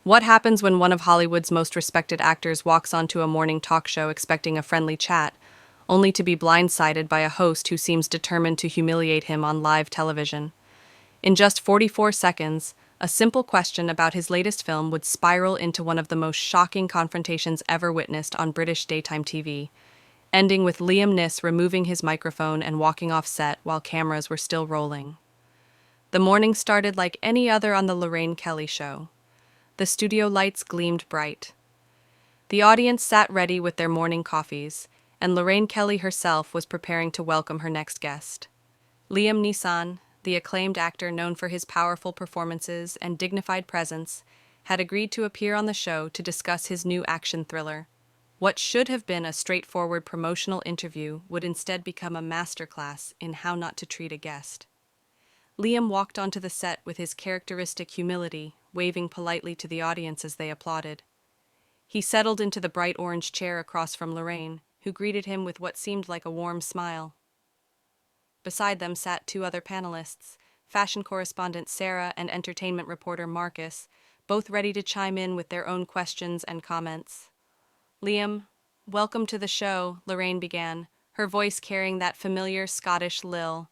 What happens when one of Hollywood's most respected actors walks onto a morning talk show expecting a friendly chat, only to be blindsided by a host who seems determined to humiliate him on live television? In just 44 seconds, a simple question about his latest film would spiral into one of the most shocking confrontations ever witnessed on British daytime TV, ending with Liam Neeson removing his microphone and walking off set while cameras were still rolling. The morning started like any other on the Lorraine Kelly show. The studio lights gleamed bright. The audience sat ready with their morning coffees, and Lorraine Kelly herself was preparing to welcome her next guest. Liam Neeson, the acclaimed actor known for his powerful performances and dignified presence, had agreed to appear on the show to discuss his new action thriller. What should have been a straightforward promotional interview would instead become a masterclass in how not to treat a guest. Liam walked onto the set with his characteristic humility, waving politely to the audience as they applauded. He settled into the bright orange chair across from Lorraine, who greeted him with what seemed like a warm smile. Beside them sat two other panelists, fashion correspondent Sarah and entertainment reporter Marcus, both ready to chime in with their own questions and comments. "Liam, welcome to the show," Lorraine began, her voice carrying that familiar Scottish lilt.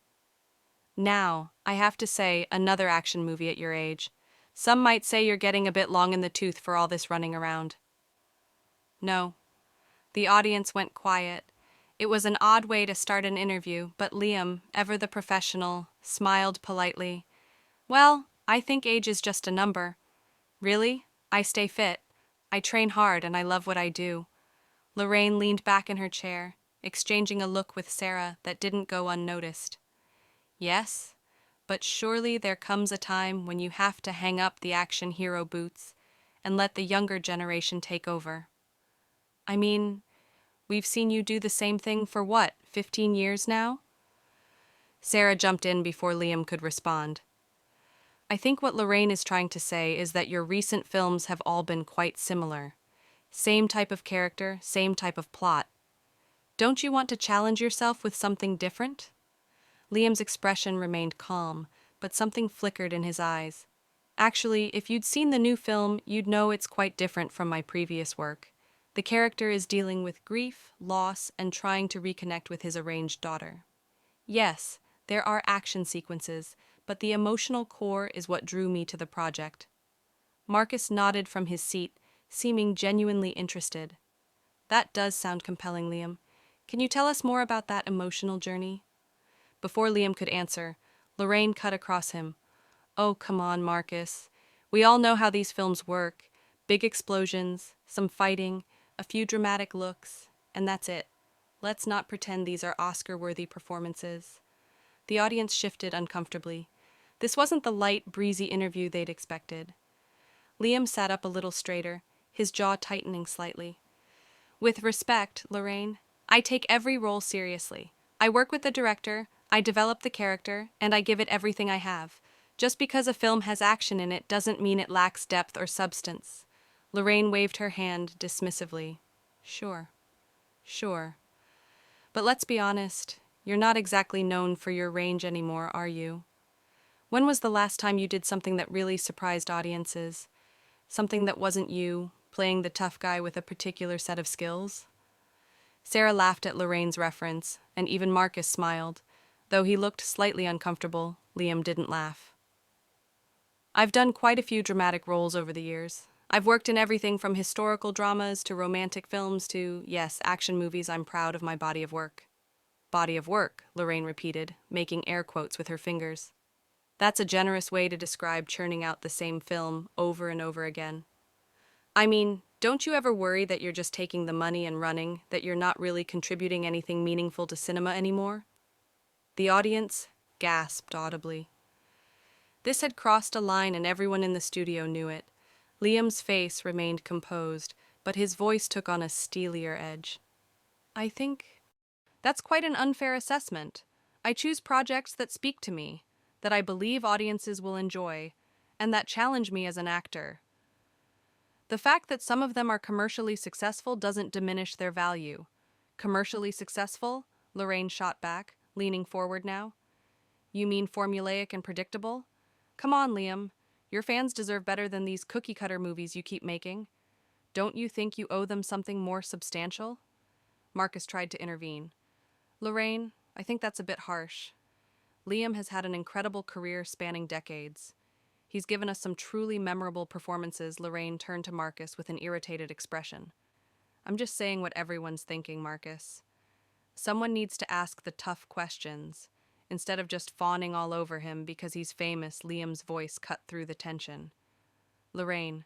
"Now, I have to say, another action movie at your age. Some might say you're getting a bit long in the tooth for all this running around." No. The audience went quiet. It was an odd way to start an interview, but Liam, ever the professional, smiled politely. "Well, I think age is just a number. Really, I stay fit. I train hard and I love what I do." Lorraine leaned back in her chair, exchanging a look with Sarah that didn't go unnoticed. "Yes, but surely there comes a time when you have to hang up the action hero boots and let the younger generation take over. I mean, we've seen you do the same thing for what, 15 years now?" Sarah jumped in before Liam could respond. "I think what Lorraine is trying to say is that your recent films have all been quite similar. Same type of character, same type of plot. Don't you want to challenge yourself with something different?" Liam's expression remained calm, but something flickered in his eyes. "Actually, if you'd seen the new film, you'd know it's quite different from my previous work. The character is dealing with grief, loss, and trying to reconnect with his estranged daughter. Yes, there are action sequences, but the emotional core is what drew me to the project." Marcus nodded from his seat, seeming genuinely interested. "That does sound compelling, Liam. Can you tell us more about that emotional journey?" Before Liam could answer, Lorraine cut across him. "Oh, come on, Marcus. We all know how these films work. Big explosions, some fighting, a few dramatic looks, and that's it. Let's not pretend these are Oscar-worthy performances." The audience shifted uncomfortably. This wasn't the light, breezy interview they'd expected. Liam sat up a little straighter, his jaw tightening slightly. "With respect, Lorraine, I take every role seriously. I work with the director, I develop the character, and I give it everything I have. Just because a film has action in it doesn't mean it lacks depth or substance." Lorraine waved her hand dismissively. Sure. But let's be honest, you're not exactly known for your range anymore, are you? When was the last time you did something that really surprised audiences? Something that wasn't you, playing the tough guy with a particular set of skills?" Sarah laughed at Lorraine's reference, and even Marcus smiled. Though he looked slightly uncomfortable, Liam didn't laugh. "I've done quite a few dramatic roles over the years. I've worked in everything from historical dramas to romantic films to, yes, action movies. I'm proud of my body of work." "Body of work," Lorraine repeated, making air quotes with her fingers. "That's a generous way to describe churning out the same film over and over again. I mean, don't you ever worry that you're just taking the money and running, that you're not really contributing anything meaningful to cinema anymore?" The audience gasped audibly. This had crossed a line and everyone in the studio knew it. Liam's face remained composed, but his voice took on a steelier edge. "I think that's quite an unfair assessment. I choose projects that speak to me, that I believe audiences will enjoy, and that challenge me as an actor. The fact that some of them are commercially successful doesn't diminish their value." "Commercially successful?" Lorraine shot back, leaning forward now. "You mean formulaic and predictable? Come on, Liam. Your fans deserve better than these cookie-cutter movies you keep making. Don't you think you owe them something more substantial? Marcus tried to intervene. Lorraine, I think that's a bit harsh. Liam has had an incredible career spanning decades. He's given us some truly memorable performances. Lorraine turned to Marcus with an irritated expression. I'm just saying what everyone's thinking, Marcus. Someone needs to ask the tough questions. Instead of just fawning all over him because he's famous, Liam's voice cut through the tension. Lorraine,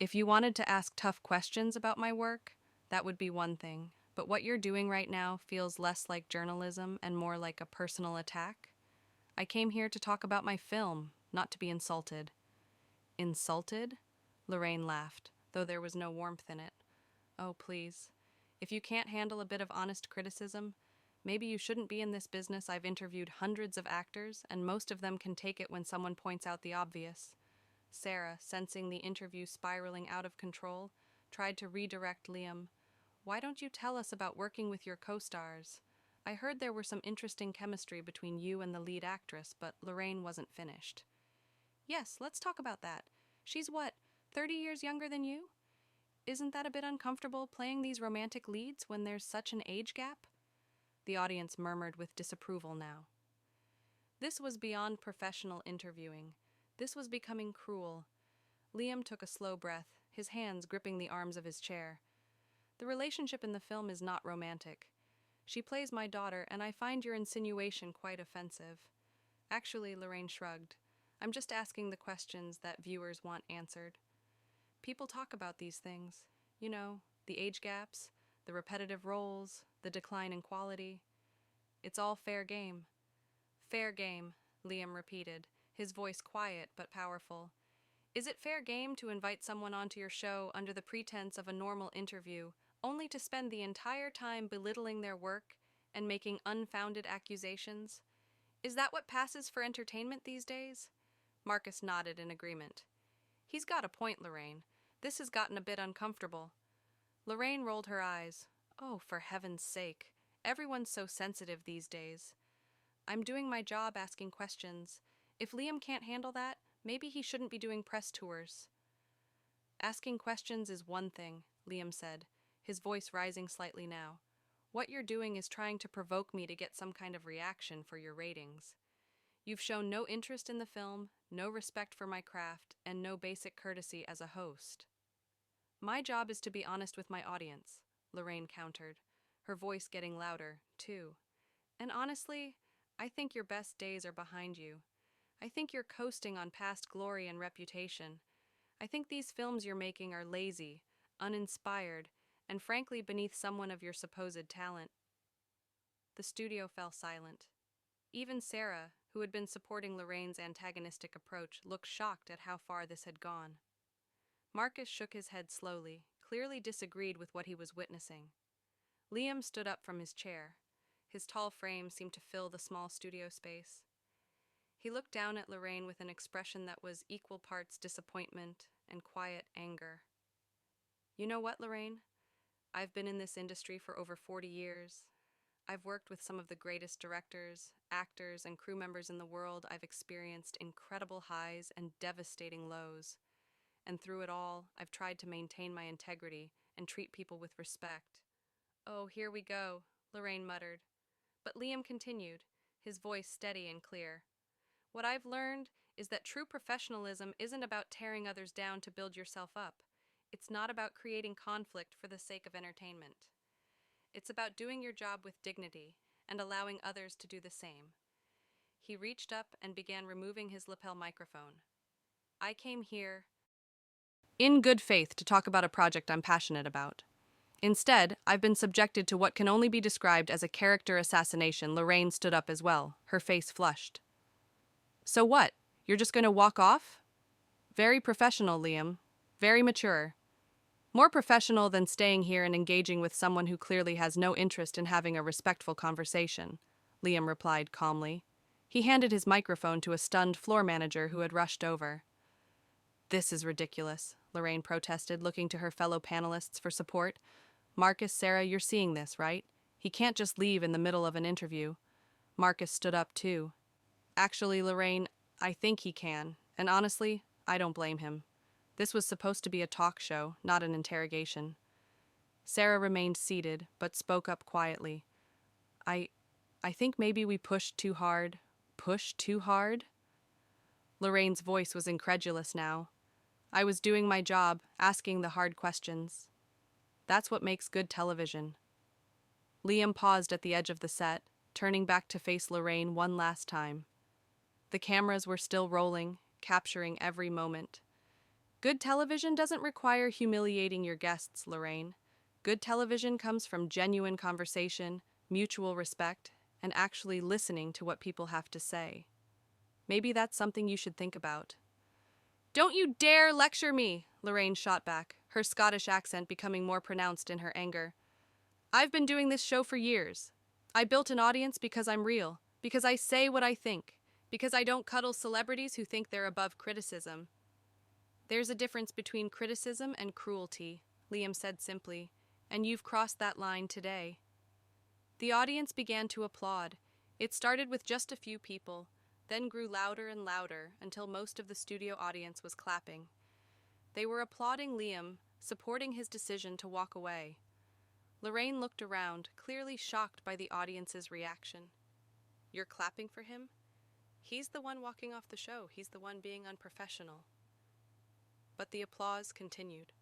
if you wanted to ask tough questions about my work, that would be one thing. But what you're doing right now feels less like journalism and more like a personal attack. I came here to talk about my film, not to be insulted. Insulted? Lorraine laughed, though there was no warmth in it. Oh, please. If you can't handle a bit of honest criticism, maybe you shouldn't be in this business. I've interviewed hundreds of actors, and most of them can take it when someone points out the obvious. Sarah, sensing the interview spiraling out of control, tried to redirect Liam. Why don't you tell us about working with your co-stars? I heard there were some interesting chemistry between you and the lead actress, but Lorraine wasn't finished. Yes, let's talk about that. She's what, 30 years younger than you? Isn't that a bit uncomfortable playing these romantic leads when there's such an age gap? The audience murmured with disapproval now. This was beyond professional interviewing. This was becoming cruel. Liam took a slow breath, his hands gripping the arms of his chair. The relationship in the film is not romantic. She plays my daughter, and I find your insinuation quite offensive. Actually, Lorraine shrugged. I'm just asking the questions that viewers want answered. People talk about these things. You know, the age gaps, the repetitive roles, the decline in quality. It's all fair game. Fair game, Liam repeated, his voice quiet but powerful. Is it fair game to invite someone onto your show under the pretense of a normal interview, only to spend the entire time belittling their work and making unfounded accusations? Is that what passes for entertainment these days? Marcus nodded in agreement. He's got a point, Lorraine. This has gotten a bit uncomfortable. Lorraine rolled her eyes. Oh, for heaven's sake. Everyone's so sensitive these days. I'm doing my job asking questions. If Liam can't handle that, maybe he shouldn't be doing press tours. Asking questions is one thing, Liam said, his voice rising slightly now. What you're doing is trying to provoke me to get some kind of reaction for your ratings. You've shown no interest in the film, no respect for my craft, and no basic courtesy as a host. My job is to be honest with my audience, Lorraine countered, her voice getting louder, too. And honestly, I think your best days are behind you. I think you're coasting on past glory and reputation. I think these films you're making are lazy, uninspired, and frankly beneath someone of your supposed talent. The studio fell silent. Even Sarah, who had been supporting Lorraine's antagonistic approach, looked shocked at how far this had gone. Marcus shook his head slowly, clearly disagreed with what he was witnessing. Liam stood up from his chair. His tall frame seemed to fill the small studio space. He looked down at Lorraine with an expression that was equal parts disappointment and quiet anger. You know what, Lorraine? I've been in this industry for over 40 years. I've worked with some of the greatest directors, actors, and crew members in the world. I've experienced incredible highs and devastating lows. And through it all, I've tried to maintain my integrity and treat people with respect. Oh, here we go, Lorraine muttered. But Liam continued, his voice steady and clear. What I've learned is that true professionalism isn't about tearing others down to build yourself up. It's not about creating conflict for the sake of entertainment. It's about doing your job with dignity and allowing others to do the same. He reached up and began removing his lapel microphone. I came here in good faith to talk about a project I'm passionate about. Instead, I've been subjected to what can only be described as a character assassination. Lorraine stood up as well, her face flushed. So what? You're just going to walk off? Very professional, Liam. Very mature. More professional than staying here and engaging with someone who clearly has no interest in having a respectful conversation, Liam replied calmly. He handed his microphone to a stunned floor manager who had rushed over. This is ridiculous, Lorraine protested, looking to her fellow panelists for support. Marcus, Sarah, you're seeing this, right? He can't just leave in the middle of an interview. Marcus stood up, too. Actually, Lorraine, I think he can. And honestly, I don't blame him. This was supposed to be a talk show, not an interrogation. Sarah remained seated, but spoke up quietly. I I think maybe we pushed too hard. Pushed too hard? Lorraine's voice was incredulous now. I was doing my job, asking the hard questions. That's what makes good television. Liam paused at the edge of the set, turning back to face Lorraine one last time. The cameras were still rolling, capturing every moment. Good television doesn't require humiliating your guests, Lorraine. Good television comes from genuine conversation, mutual respect, and actually listening to what people have to say. Maybe that's something you should think about. Don't you dare lecture me, Lorraine shot back, her Scottish accent becoming more pronounced in her anger. I've been doing this show for years. I built an audience because I'm real, because I say what I think, because I don't cuddle celebrities who think they're above criticism. There's a difference between criticism and cruelty, Liam said simply, and you've crossed that line today. The audience began to applaud. It started with just a few people, then grew louder and louder until most of the studio audience was clapping. They were applauding Liam, supporting his decision to walk away. Lorraine looked around, clearly shocked by the audience's reaction. You're clapping for him? He's the one walking off the show. He's the one being unprofessional. But the applause continued.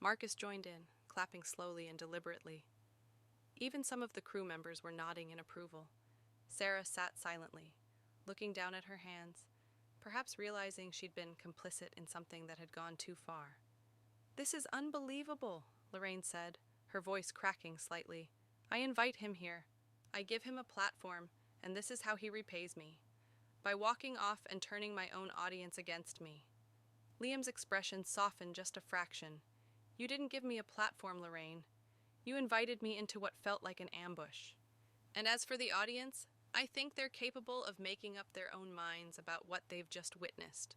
Marcus joined in, clapping slowly and deliberately. Even some of the crew members were nodding in approval. Sarah sat silently, looking down at her hands, perhaps realizing she'd been complicit in something that had gone too far. This is unbelievable, Lorraine said, her voice cracking slightly. I invite him here. I give him a platform, and this is how he repays me. By walking off and turning my own audience against me. Liam's expression softened just a fraction. You didn't give me a platform, Lorraine. You invited me into what felt like an ambush. And as for the audience, I think they're capable of making up their own minds about what they've just witnessed.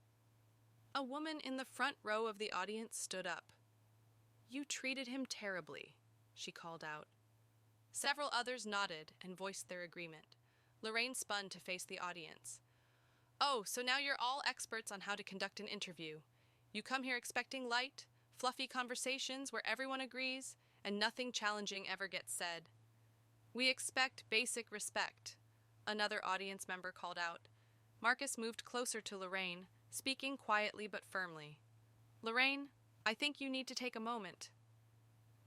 A woman in the front row of the audience stood up. You treated him terribly, she called out. Several others nodded and voiced their agreement. Lorraine spun to face the audience. Oh, so now you're all experts on how to conduct an interview. You come here expecting light, fluffy conversations where everyone agrees and nothing challenging ever gets said. We expect basic respect, another audience member called out. Marcus moved closer to Lorraine, speaking quietly but firmly. Lorraine, I think you need to take a moment.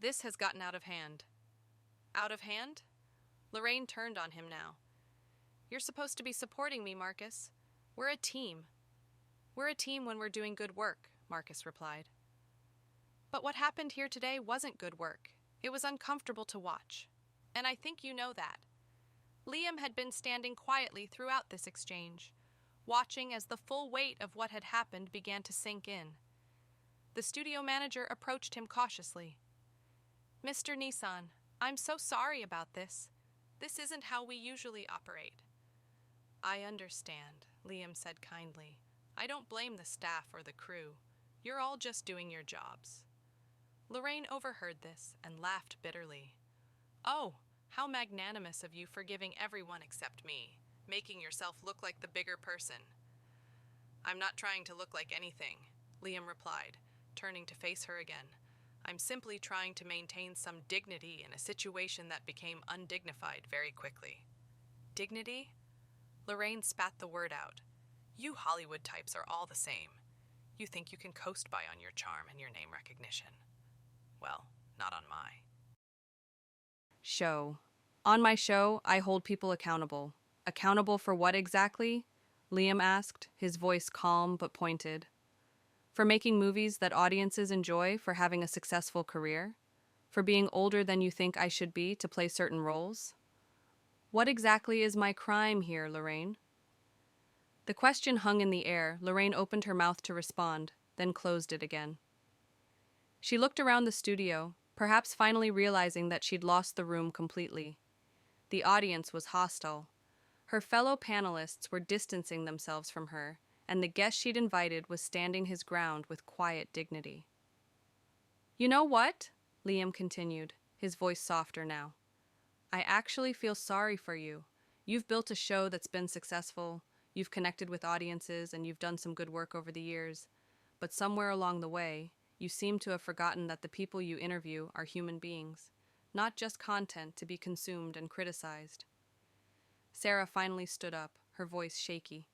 This has gotten out of hand. Out of hand? Lorraine turned on him now. You're supposed to be supporting me, Marcus. We're a team. We're a team when we're doing good work, Marcus replied. But what happened here today wasn't good work. It was uncomfortable to watch. And I think you know that. Liam had been standing quietly throughout this exchange, watching as the full weight of what had happened began to sink in. The studio manager approached him cautiously. Mr. Neeson, I'm so sorry about this. This isn't how we usually operate. I understand, Liam said kindly. I don't blame the staff or the crew. You're all just doing your jobs. Lorraine overheard this and laughed bitterly. Oh, how magnanimous of you forgiving everyone except me, making yourself look like the bigger person. I'm not trying to look like anything, Liam replied, turning to face her again. I'm simply trying to maintain some dignity in a situation that became undignified very quickly. Dignity? Lorraine spat the word out. You Hollywood types are all the same. You think you can coast by on your charm and your name recognition. Well, not on my show. On my show, I hold people accountable. Accountable for what exactly? Liam asked, his voice calm but pointed. For making movies that audiences enjoy, for having a successful career? For being older than you think I should be to play certain roles? What exactly is my crime here, Lorraine? The question hung in the air. Lorraine opened her mouth to respond, then closed it again. She looked around the studio, perhaps finally realizing that she'd lost the room completely. The audience was hostile. Her fellow panelists were distancing themselves from her, and the guest she'd invited was standing his ground with quiet dignity. You know what? Liam continued, his voice softer now. I actually feel sorry for you. You've built a show that's been successful, you've connected with audiences, and you've done some good work over the years. But somewhere along the way, you seem to have forgotten that the people you interview are human beings, not just content to be consumed and criticized. Sarah finally stood up, her voice shaky.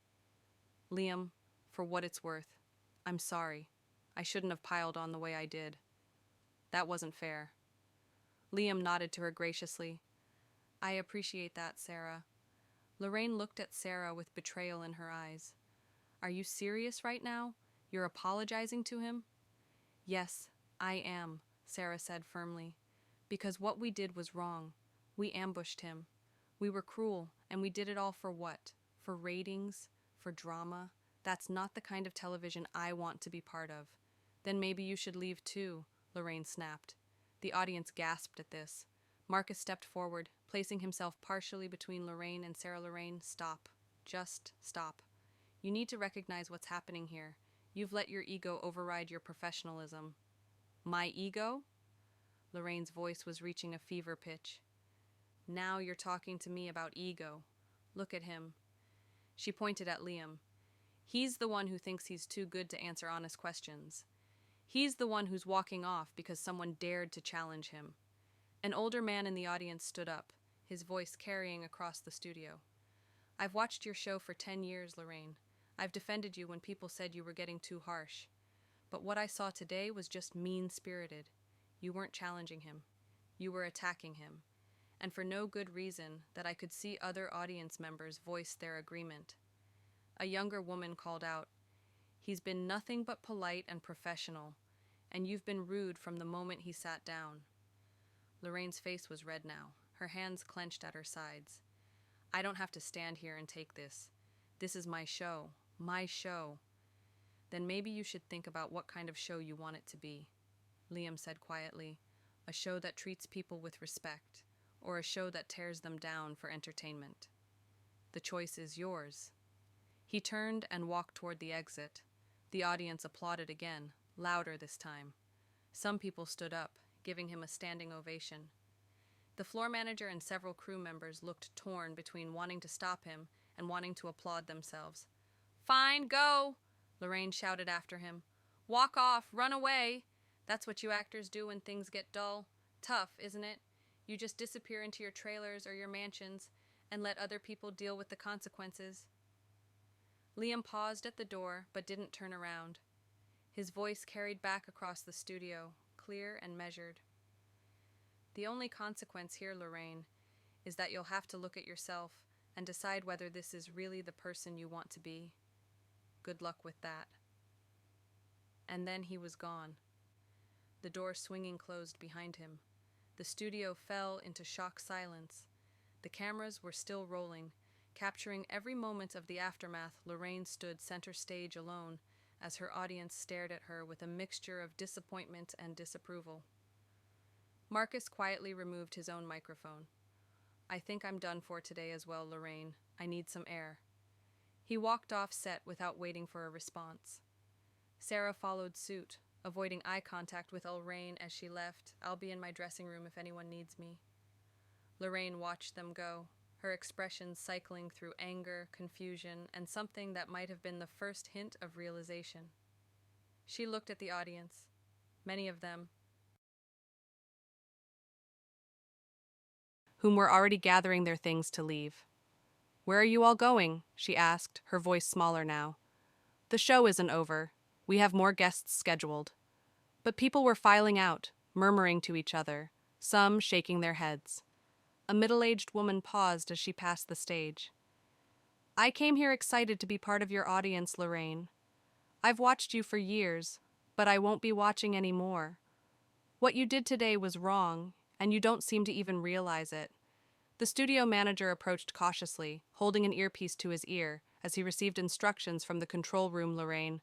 Liam, for what it's worth, I'm sorry. I shouldn't have piled on the way I did. That wasn't fair. Liam nodded to her graciously. I appreciate that, Sarah. Lorraine looked at Sarah with betrayal in her eyes. Are you serious right now? You're apologizing to him? Yes, I am, Sarah said firmly. Because what we did was wrong. We ambushed him. We were cruel, and we did it all for what? For ratings? For drama? That's not the kind of television I want to be part of. Then maybe you should leave too, Lorraine snapped. The audience gasped at this. Marcus stepped forward, placing himself partially between Lorraine and Sarah. Lorraine, stop. Just stop. You need to recognize what's happening here. You've let your ego override your professionalism. My ego? Lorraine's voice was reaching a fever pitch. Now you're talking to me about ego. Look at him. She pointed at Liam. He's the one who thinks he's too good to answer honest questions. He's the one who's walking off because someone dared to challenge him. An older man in the audience stood up, his voice carrying across the studio. I've watched your show for 10 years, Lorraine. I've defended you when people said you were getting too harsh. But what I saw today was just mean-spirited. You weren't challenging him. You were attacking him. And for no good reason that I could see other audience members voice their agreement. A younger woman called out, He's been nothing but polite and professional, and you've been rude from the moment he sat down. Lorraine's face was red now, her hands clenched at her sides. I don't have to stand here and take this. This is my show. My show. Then maybe you should think about what kind of show you want it to be, Liam said quietly. A show that treats people with respect, or a show that tears them down for entertainment. The choice is yours. He turned and walked toward the exit. The audience applauded again, louder this time. Some people stood up, giving him a standing ovation. The floor manager and several crew members looked torn between wanting to stop him and wanting to applaud themselves. Fine, go! Lorraine shouted after him. Walk off, run away! That's what you actors do when things get dull. Tough, isn't it? You just disappear into your trailers or your mansions and let other people deal with the consequences. Liam paused at the door but didn't turn around. His voice carried back across the studio, clear and measured. The only consequence here, Lorraine, is that you'll have to look at yourself and decide whether this is really the person you want to be. Good luck with that. And then he was gone. The door swinging closed behind him. The studio fell into shocked silence. The cameras were still rolling, capturing every moment of the aftermath. Lorraine stood center stage alone as her audience stared at her with a mixture of disappointment and disapproval. Marcus quietly removed his own microphone. I think I'm done for today as well, Lorraine. I need some air. He walked off set without waiting for a response. Sarah followed suit, avoiding eye contact with Lorraine as she left. I'll be in my dressing room if anyone needs me. Lorraine watched them go, her expressions cycling through anger, confusion, and something that might have been the first hint of realization. She looked at the audience, many of them, whom were already gathering their things to leave. Where are you all going? She asked, her voice smaller now. The show isn't over. We have more guests scheduled. But people were filing out, murmuring to each other, some shaking their heads. A middle-aged woman paused as she passed the stage. I came here excited to be part of your audience, Lorraine. I've watched you for years, but I won't be watching any more. What you did today was wrong, and you don't seem to even realize it. The studio manager approached cautiously, holding an earpiece to his ear, as he received instructions from the control room. Lorraine.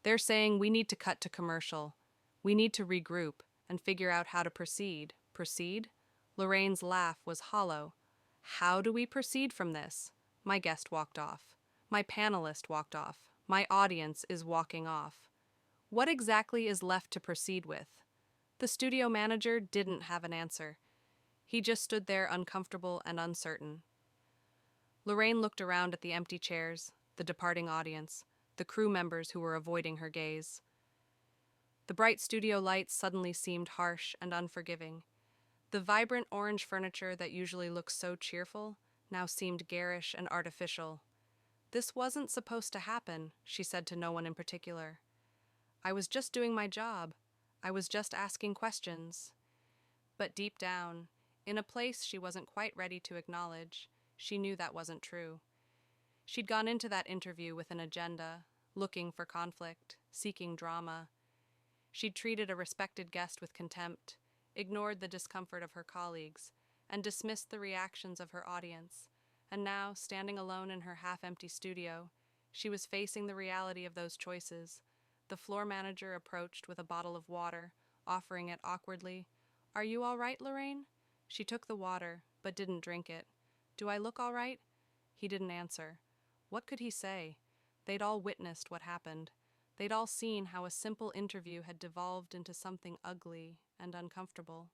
They're saying we need to cut to commercial. We need to regroup and figure out how to proceed. Proceed? Lorraine's laugh was hollow. How do we proceed from this? My guest walked off. My panelist walked off. My audience is walking off. What exactly is left to proceed with? The studio manager didn't have an answer. He just stood there uncomfortable and uncertain. Lorraine looked around at the empty chairs, the departing audience, the crew members who were avoiding her gaze. The bright studio lights suddenly seemed harsh and unforgiving. The vibrant orange furniture that usually looks so cheerful now seemed garish and artificial. "This wasn't supposed to happen," she said to no one in particular. "I was just doing my job. I was just asking questions." But deep down, in a place she wasn't quite ready to acknowledge, she knew that wasn't true. She'd gone into that interview with an agenda, looking for conflict, seeking drama. She'd treated a respected guest with contempt, ignored the discomfort of her colleagues, and dismissed the reactions of her audience. And now, standing alone in her half-empty studio, she was facing the reality of those choices. The floor manager approached with a bottle of water, offering it awkwardly. "Are you all right, Lorraine?" She took the water, but didn't drink it. "Do I look all right?" He didn't answer. What could he say? They'd all witnessed what happened. They'd all seen how a simple interview had devolved into something ugly and uncomfortable.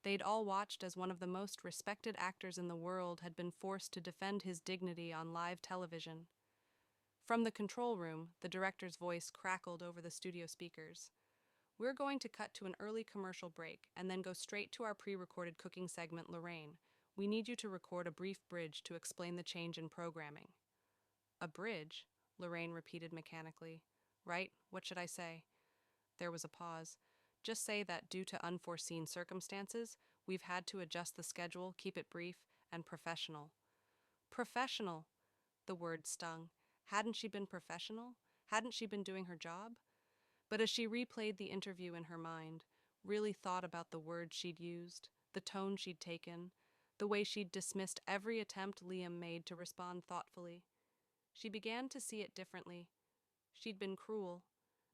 They'd all watched as one of the most respected actors in the world had been forced to defend his dignity on live television. From the control room, the director's voice crackled over the studio speakers. "We're going to cut to an early commercial break and then go straight to our pre-recorded cooking segment, Lorraine. We need you to record a brief bridge to explain the change in programming." "A bridge?" Lorraine repeated mechanically. "Right, what should I say?" There was a pause. "Just say that due to unforeseen circumstances, we've had to adjust the schedule, keep it brief, and professional." Professional! The word stung. Hadn't she been professional? Hadn't she been doing her job? But as she replayed the interview in her mind, really thought about the words she'd used, the tone she'd taken, the way she'd dismissed every attempt Liam made to respond thoughtfully, she began to see it differently. She'd been cruel,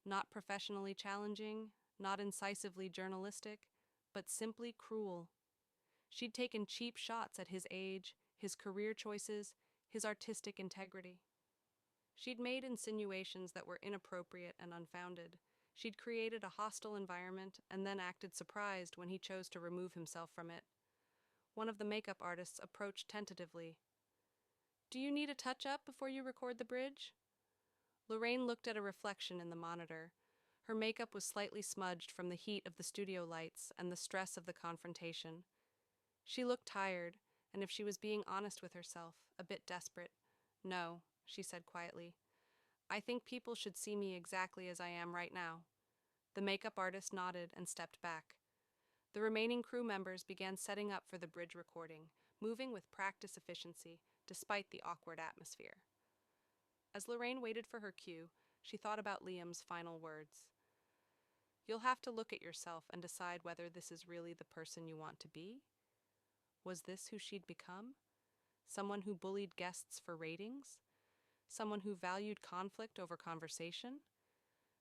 not professionally challenging, not incisively journalistic, but simply cruel. She'd taken cheap shots at his age, his career choices, his artistic integrity. She'd made insinuations that were inappropriate and unfounded. She'd created a hostile environment and then acted surprised when he chose to remove himself from it. One of the makeup artists approached tentatively. "Do you need a touch-up before you record the bridge?" Lorraine looked at a reflection in the monitor. Her makeup was slightly smudged from the heat of the studio lights and the stress of the confrontation. She looked tired, and if she was being honest with herself, a bit desperate. "No," she said quietly. "I think people should see me exactly as I am right now." The makeup artist nodded and stepped back. The remaining crew members began setting up for the bridge recording, moving with practice efficiency, despite the awkward atmosphere. As Lorraine waited for her cue, she thought about Liam's final words. "You'll have to look at yourself and decide whether this is really the person you want to be." Was this who she'd become? Someone who bullied guests for ratings? Someone who valued conflict over conversation?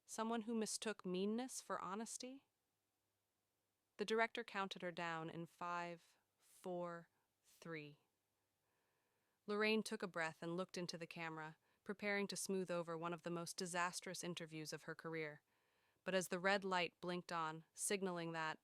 Someone who mistook meanness for honesty? The director counted her down in 5, 4, 3. Lorraine took a breath and looked into the camera, preparing to smooth over one of the most disastrous interviews of her career. But as the red light blinked on, signaling that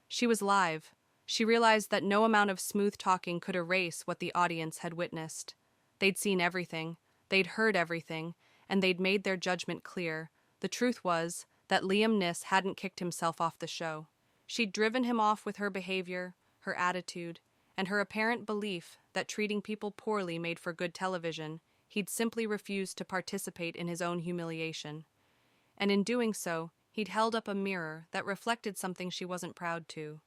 she was live, she realized that no amount of smooth talking could erase what the audience had witnessed. They'd seen everything, they'd heard everything, and they'd made their judgment clear. The truth was that Liam Neeson hadn't kicked himself off the show. She'd driven him off with her behavior, her attitude, and her apparent belief that treating people poorly made for good television. He'd simply refused to participate in his own humiliation. And in doing so, he'd held up a mirror that reflected something she wasn't proud to.